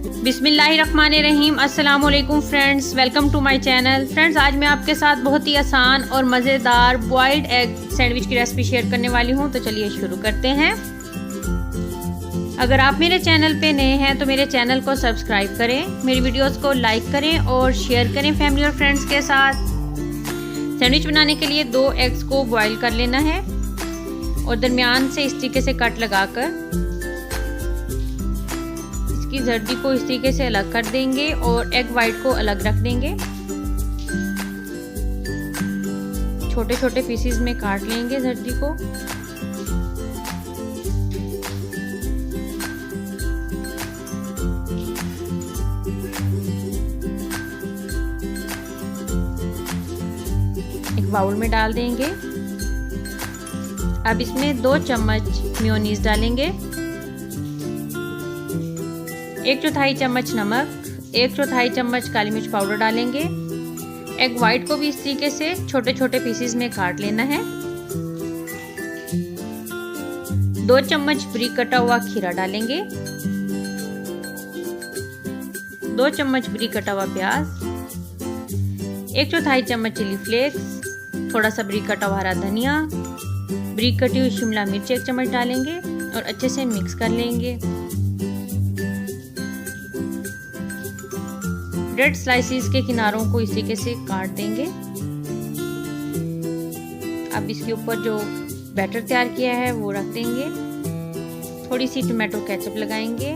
बिस्मिल्लाहिर्रहमानिर्रहीम। अस्सलाम वालेकुम friends, welcome to my channel. Friends, आज मैं आपके साथ बहुत ही आसान और मज़ेदार बॉइल्ड एग सैंडविच की रेसिपी शेयर करने वाली हूं। तो चलिए शुरू करते हैं। अगर आप मेरे चैनल पे नए हैं तो मेरे चैनल को सब्सक्राइब करें, मेरी वीडियोस को लाइक करें और शेयर करें फैमिली और फ्रेंड्स के साथ। सैंडविच बनाने के लिए 2 एग्स को बॉईल कर लेना है और दरमियान से इस तरीके से कट लगाकर इसकी जर्दी को इस तरीके से अलग कर देंगे और एग वाइट को अलग रख देंगे। छोटे छोटे पीसेस में काट लेंगे जर्दी को। एक बाउल में डाल देंगे। अब इसमें 2 चम्मच मेयोनीज डालेंगे, 1/4 चम्मच नमक, 1/4 चम्मच काली मिर्च पाउडर डालेंगे। एग वाइट को भी इस तरीके से छोटे छोटे पीसेस में काट लेना है। 2 चम्मच बारीक कटा हुआ खीरा डालेंगे, 2 चम्मच बारीक कटा हुआ प्याज, 1/4 चम्मच चिली फ्लेक्स, थोड़ा सा बारीक कटा हुआ हरा धनिया, बारीक कटी हुई शिमला मिर्च 1 चम्मच डालेंगे और अच्छे से मिक्स कर लेंगे। ब्रेड स्लाइसिस के किनारों को इस तरीके से काट देंगे। अब इसके ऊपर जो बैटर तैयार किया है वो रख देंगे। थोड़ी सी टोमेटो केचप लगाएंगे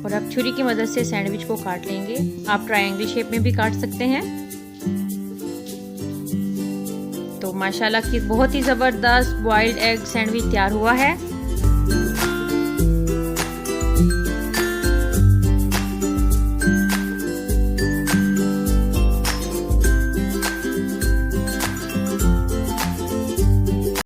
और अब छुरी की मदद से सैंडविच को काट लेंगे। आप ट्रायंगल शेप में भी काट सकते हैं। तो माशाल्लाह की बहुत ही ज़बरदस्त बॉइल्ड एग सैंडविच तैयार हुआ है।